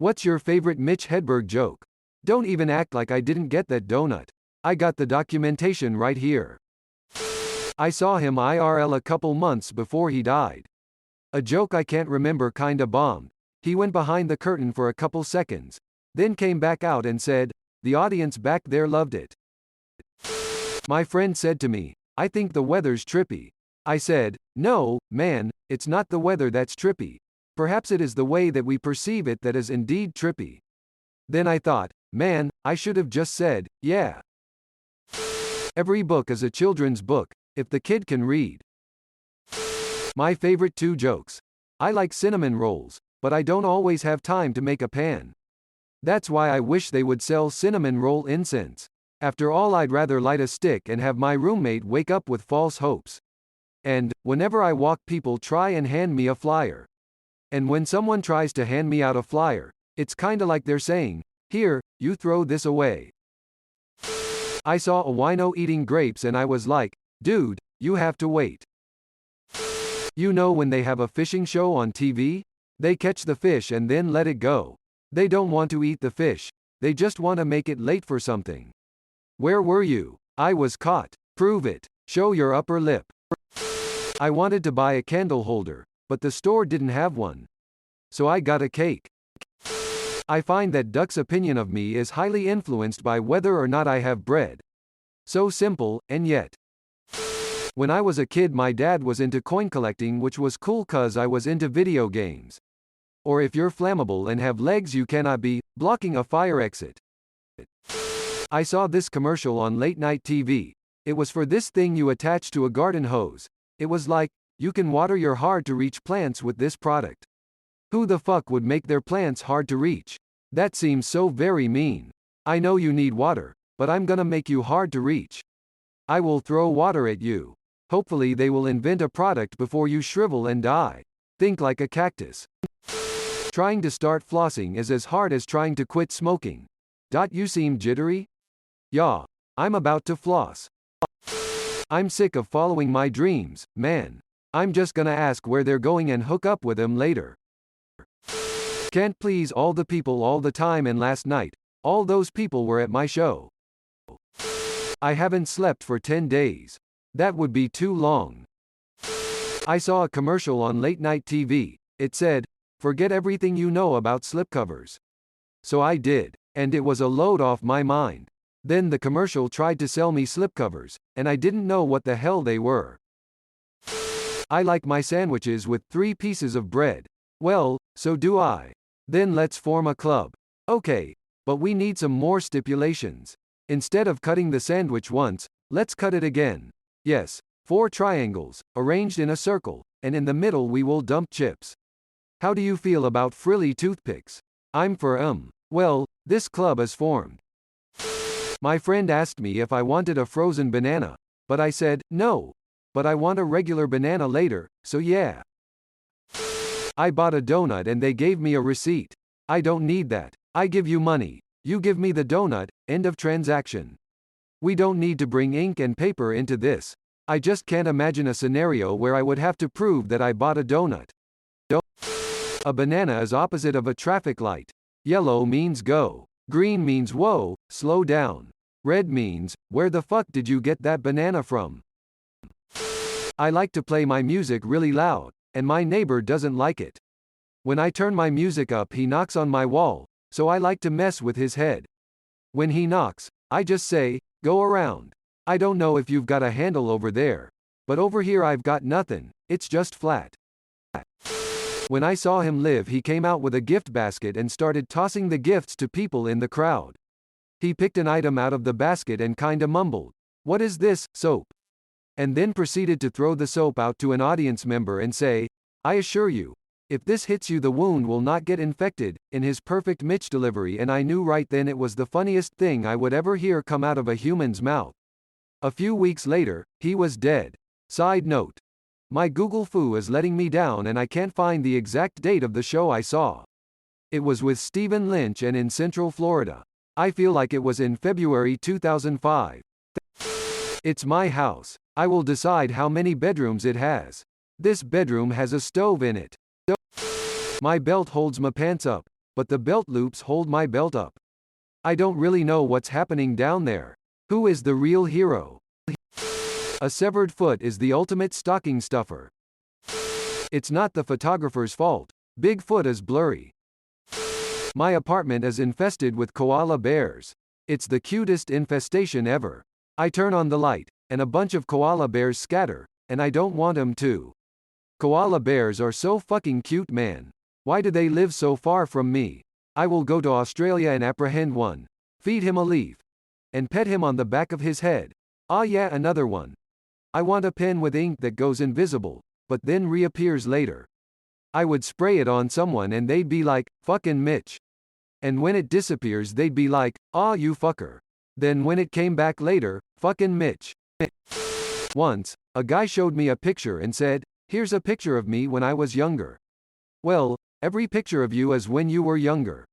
What's your favorite Mitch Hedburg joke? Don't even act like I didn't get that donut. I got the documentation right here. I saw him IRL a couple months before he died. A joke I can't remember kinda bombed. He went behind the curtain for a couple seconds, then came back out and said, "The audience back there loved it." My friend said to me, "I think the weather's trippy." I said, "No, man, it's not the weather that's trippy. Perhaps it is the way that we perceive it that is indeed trippy." Then I thought, man, I should have just said, yeah. Every book is a children's book, if the kid can read. My favorite 2 jokes. I like cinnamon rolls, but I don't always have time to make a pan. That's why I wish they would sell cinnamon roll incense. After all, I'd rather light a stick and have my roommate wake up with false hopes. And, whenever I walk, people try and hand me a flyer. And when someone tries to hand me out a flyer, it's kinda like they're saying, "Here, you throw this away." I saw a wino eating grapes and I was like, "Dude, you have to wait." You know when they have a fishing show on TV? They catch the fish and then let it go. They don't want to eat the fish, they just want to make it late for something. Where were you? I was caught. Prove it. Show your upper lip. I wanted to buy a candle holder, but the store didn't have one. So I got a cake. I find that Duck's opinion of me is highly influenced by whether or not I have bread. So simple, and yet. When I was a kid, my dad was into coin collecting, which was cool cuz I was into video games. Or if you're flammable and have legs, you cannot be blocking a fire exit. I saw this commercial on late night TV. It was for this thing you attach to a garden hose. It was like, you can water your hard to reach plants with this product. Who the fuck would make their plants hard to reach? That seems so very mean. I know you need water, but I'm gonna make you hard to reach. I will throw water at you. Hopefully they will invent a product before you shrivel and die. Think like a cactus. Trying to start flossing is as hard as trying to quit smoking. You seem jittery? Yeah, I'm about to floss. I'm sick of following my dreams, man. I'm just gonna ask where they're going and hook up with them later. Can't please all the people all the time, and last night, all those people were at my show. I haven't slept for 10 days. That would be too long. I saw a commercial on late night TV. It said, "Forget everything you know about slipcovers." So I did, and it was a load off my mind. Then the commercial tried to sell me slipcovers, and I didn't know what the hell they were. I like my sandwiches with 3 pieces of bread. Well, so do I. Then let's form a club. Okay, but we need some more stipulations. Instead of cutting the sandwich once, let's cut it again. Yes, 4 triangles, arranged in a circle, and in the middle we will dump chips. How do you feel about frilly toothpicks? I'm for Well, this club is formed. My friend asked me if I wanted a frozen banana, but I said, no. But I want a regular banana later, so yeah. I bought a donut and they gave me a receipt. I don't need that. I give you money. You give me the donut, end of transaction. We don't need to bring ink and paper into this. I just can't imagine a scenario where I would have to prove that I bought a donut. A banana is opposite of a traffic light. Yellow means go. Green means whoa, slow down. Red means, where the fuck did you get that banana from? I like to play my music really loud, and my neighbor doesn't like it. When I turn my music up, he knocks on my wall, so I like to mess with his head. When he knocks, I just say, go around. I don't know if you've got a handle over there, but over here I've got nothing, it's just flat. When I saw him live, he came out with a gift basket and started tossing the gifts to people in the crowd. He picked an item out of the basket and kinda mumbled, "What is this, soap?" And then proceeded to throw the soap out to an audience member and say, "I assure you, if this hits you the wound will not get infected," in his perfect Mitch delivery, and I knew right then it was the funniest thing I would ever hear come out of a human's mouth. A few weeks later, he was dead. Side note. My Google Foo is letting me down and I can't find the exact date of the show I saw. It was with Stephen Lynch and in Central Florida. I feel like it was in February 2005. It's my house. I will decide how many bedrooms it has. This bedroom has a stove in it. My belt holds my pants up, but the belt loops hold my belt up. I don't really know what's happening down there. Who is the real hero? A severed foot is the ultimate stocking stuffer. It's not the photographer's fault. Big foot is blurry. My apartment is infested with koala bears. It's the cutest infestation ever. I turn on the light, and a bunch of koala bears scatter, and I don't want 'em to. Koala bears are so fucking cute, man. Why do they live so far from me? I will go to Australia and apprehend one, feed him a leaf, and pet him on the back of his head. Ah yeah, another one. I want a pen with ink that goes invisible, but then reappears later. I would spray it on someone and they'd be like, "Fucking Mitch." And when it disappears they'd be like, "Aw you fucker." Then when it came back later, "Fucking Mitch." Once, a guy showed me a picture and said, "Here's a picture of me when I was younger." Well, every picture of you is when you were younger.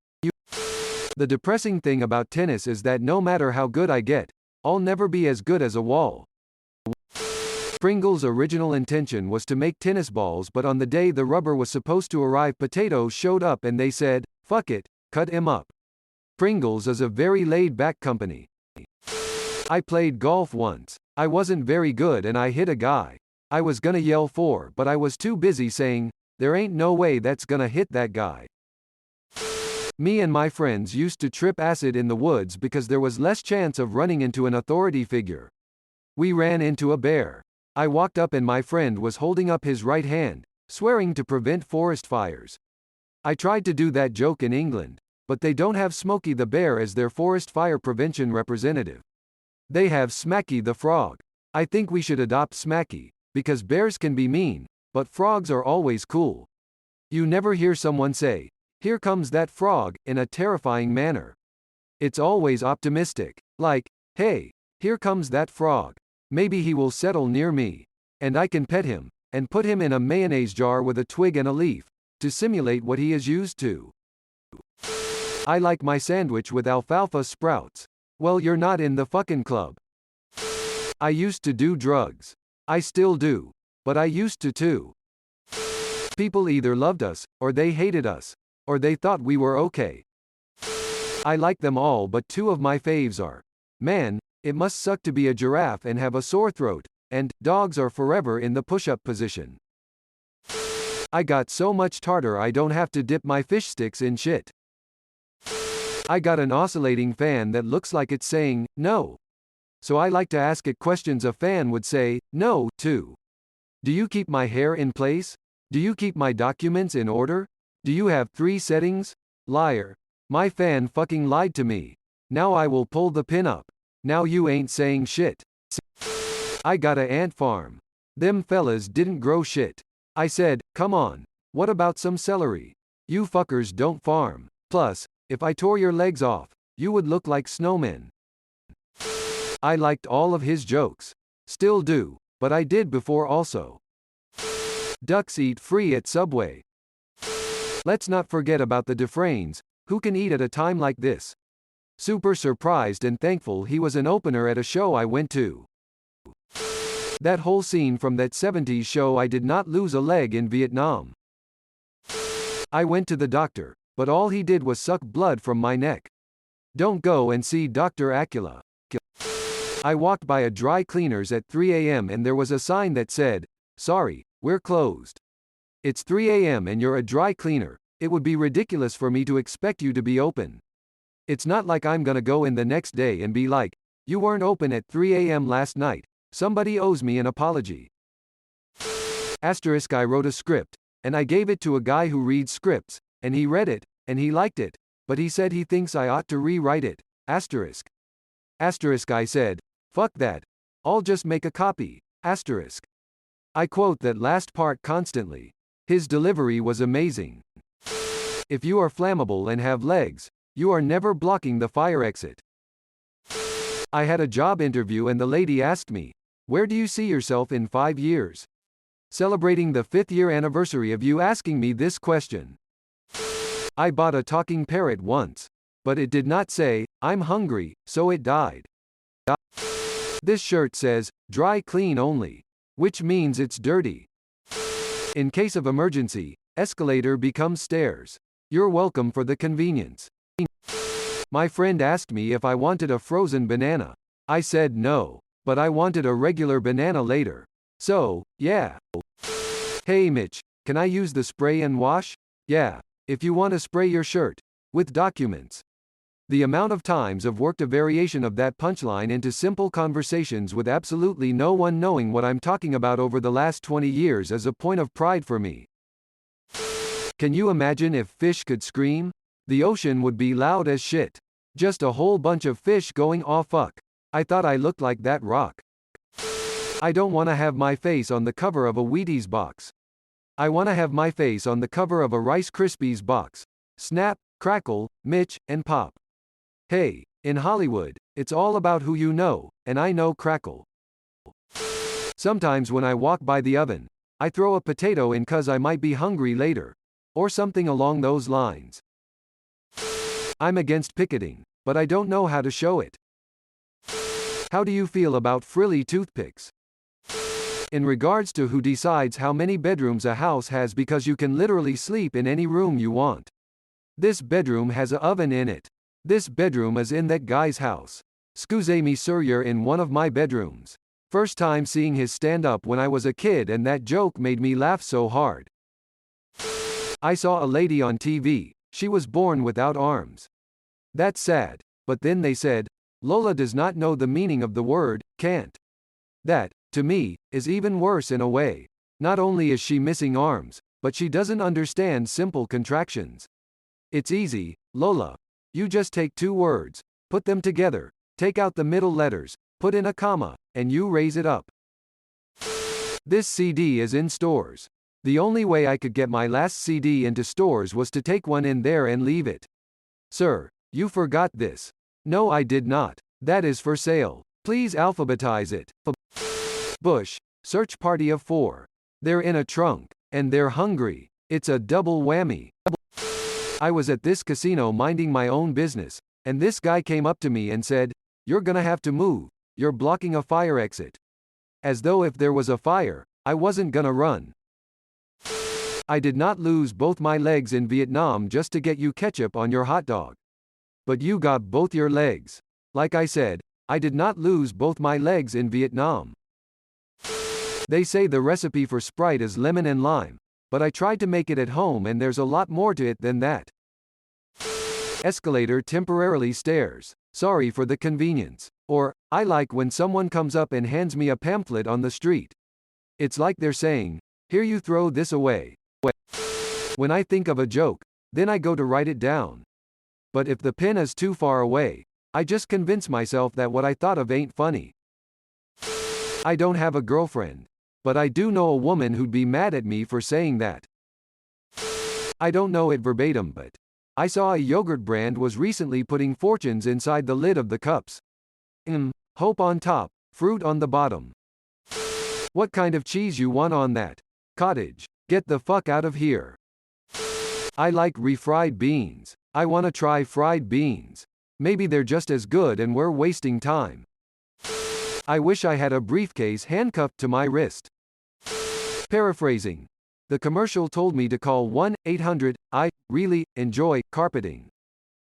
The depressing thing about tennis is that no matter how good I get, I'll never be as good as a wall. Pringle's original intention was to make tennis balls, but on the day the rubber was supposed to arrive, potatoes showed up and they said, "Fuck it, cut him up." Pringles is a very laid-back company. I played golf once. I wasn't very good and I hit a guy. I was gonna yell for, but I was too busy saying, "There ain't no way that's gonna hit that guy." Me and my friends used to trip acid in the woods because there was less chance of running into an authority figure. We ran into a bear. I walked up and my friend was holding up his right hand, swearing to prevent forest fires. I tried to do that joke in England, but they don't have Smokey the Bear as their forest fire prevention representative. They have Smacky the Frog. I think we should adopt Smacky, because bears can be mean, but frogs are always cool. You never hear someone say, "Here comes that frog," in a terrifying manner. It's always optimistic, like, "Hey, here comes that frog. Maybe he will settle near me. And I can pet him, and put him in a mayonnaise jar with a twig and a leaf, to simulate what he is used to." I like my sandwich with alfalfa sprouts. Well, you're not in the fucking club. I used to do drugs. I still do. But I used to too. People either loved us, or they hated us. Or they thought we were okay. I like them all, but two of my faves are, "Man, it must suck to be a giraffe and have a sore throat," and "Dogs are forever in the push-up position." I got so much tartar I don't have to dip my fish sticks in shit. I got an oscillating fan that looks like it's saying, "No." So I like to ask it questions a fan would say, "No," to. Do you keep my hair in place? Do you keep my documents in order? Do you have 3 settings? Liar. My fan fucking lied to me. Now I will pull the pin up. Now you ain't saying shit. I got a ant farm. Them fellas didn't grow shit. I said, "Come on. What about some celery? You fuckers don't farm. Plus, if I tore your legs off, you would look like snowmen." I liked all of his jokes. Still do, but I did before also. Ducks eat free at Subway. Let's not forget about the Dufresnes, who can eat at a time like this. Super surprised and thankful he was an opener at a show I went to. That whole scene from that 70s show, I did not lose a leg in Vietnam. I went to the doctor, but all he did was suck blood from my neck. Don't go and see Dr. Acula. I walked by a dry cleaners at 3 a.m. and there was a sign that said, "Sorry, we're closed." It's 3 a.m. and you're a dry cleaner. It would be ridiculous for me to expect you to be open. It's not like I'm gonna go in the next day and be like, "You weren't open at 3 a.m. last night. Somebody owes me an apology." Asterisk, I wrote a script, and I gave it to a guy who reads scripts, and he read it, and he liked it, but he said he thinks I ought to rewrite it. Asterisk. Asterisk, I said, "Fuck that. I'll just make a copy." Asterisk. I quote that last part constantly. His delivery was amazing. If you are flammable and have legs, you are never blocking the fire exit. I had a job interview and the lady asked me, "Where do you see yourself in 5 years?" Celebrating the 5th year anniversary of you asking me this question. I bought a talking parrot once, but it did not say, "I'm hungry," so it died. This shirt says, "Dry clean only," which means it's dirty. In case of emergency, escalator becomes stairs. You're welcome for the convenience. My friend asked me if I wanted a frozen banana. I said no, but I wanted a regular banana later. So, yeah. Hey Mitch, can I use the spray and wash? Yeah, if you want to spray your shirt. With documents. The amount of times I've worked a variation of that punchline into simple conversations with absolutely no one knowing what I'm talking about over the last 20 years is a point of pride for me. Can you imagine if fish could scream? The ocean would be loud as shit. Just a whole bunch of fish going "aw fuck. I thought I looked like that rock." I don't want to have my face on the cover of a Wheaties box. I want to have my face on the cover of a Rice Krispies box. Snap, crackle, Mitch, and pop. Hey, in Hollywood, it's all about who you know, and I know crackle. Sometimes when I walk by the oven, I throw a potato in 'cause I might be hungry later. Or something along those lines. I'm against picketing, but I don't know how to show it. How do you feel about frilly toothpicks? In regards to who decides how many bedrooms a house has, because you can literally sleep in any room you want. This bedroom has an oven in it. This bedroom is in that guy's house. Excusez me sir, you're in one of my bedrooms. First time seeing his stand-up when I was a kid, and that joke made me laugh so hard. I saw a lady on TV, she was born without arms. That's sad, but then they said, Lola does not know the meaning of the word, can't. That, to me, is even worse in a way. Not only is she missing arms, but she doesn't understand simple contractions. It's easy, Lola. You just take two words, put them together, take out the middle letters, put in a comma, and you raise it up. This CD is in stores. The only way I could get my last CD into stores was to take one in there and leave it. Sir, you forgot this. No, I did not. That is for sale. Please alphabetize it. Bush, search party of 4. They're in a trunk, and they're hungry. It's a double whammy. I was at this casino minding my own business, and this guy came up to me and said, "You're gonna have to move. You're blocking a fire exit." As though if there was a fire, I wasn't gonna run. I did not lose both my legs in Vietnam just to get you ketchup on your hot dog. But you got both your legs. Like I said, I did not lose both my legs in Vietnam. They say the recipe for Sprite is lemon and lime, but I tried to make it at home and there's a lot more to it than that. Escalator temporarily stairs. Sorry for the convenience. Or, I like when someone comes up and hands me a pamphlet on the street. It's like they're saying, "Here, you throw this away." When I think of a joke, then I go to write it down. But if the pen is too far away, I just convince myself that what I thought of ain't funny. I don't have a girlfriend, but I do know a woman who'd be mad at me for saying that. I don't know it verbatim, but I saw a yogurt brand was recently putting fortunes inside the lid of the cups. Hope on top, fruit on the bottom. What kind of cheese you want on that? Cottage. Get the fuck out of here. I like refried beans. I wanna try fried beans. Maybe they're just as good and we're wasting time. I wish I had a briefcase handcuffed to my wrist. Paraphrasing. The commercial told me to call 1-800-I-REALLY-ENJOY carpeting.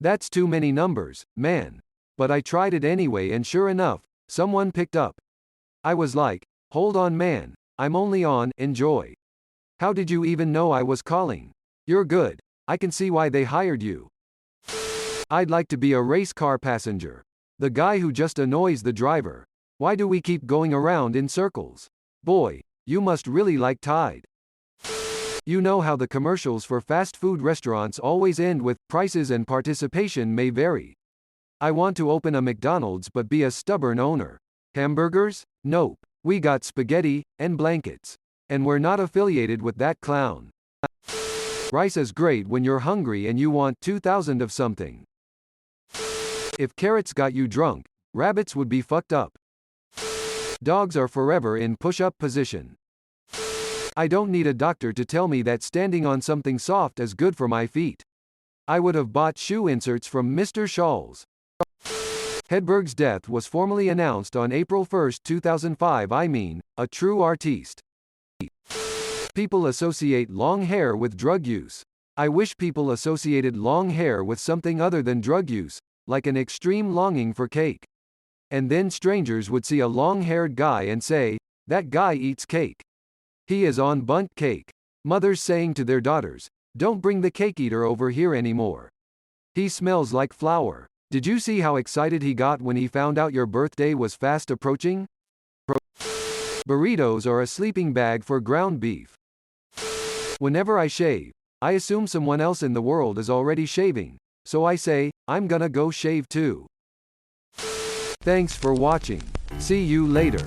That's too many numbers, man. But I tried it anyway and sure enough, someone picked up. I was like, hold on man, I'm only on enjoy. How did you even know I was calling? You're good. I can see why they hired you. I'd like to be a race car passenger. The guy who just annoys the driver. Why do we keep going around in circles? Boy, you must really like Tide. You know how the commercials for fast food restaurants always end with prices and participation may vary. I want to open a McDonald's but be a stubborn owner. Hamburgers? Nope. We got spaghetti and blankets. And we're not affiliated with that clown. Rice is great when you're hungry and you want 2,000 of something. If carrots got you drunk, rabbits would be fucked up. Dogs are forever in push-up position. I don't need a doctor to tell me that standing on something soft is good for my feet. I would have bought shoe inserts from Mr. Shawls. Hedburg's death was formally announced on April 1, 2005. I mean, a true artiste. People associate long hair with drug use. I wish people associated long hair with something other than drug use, like an extreme longing for cake. And then strangers would see a long-haired guy and say, "That guy eats cake. He is on bundt cake." Mothers saying to their daughters, "Don't bring the cake eater over here anymore. He smells like flour." Did you see how excited he got when he found out your birthday was fast approaching? Burritos are a sleeping bag for ground beef. Whenever I shave, I assume someone else in the world is already shaving, so I say, "I'm gonna go shave too." Thanks for watching. See you later.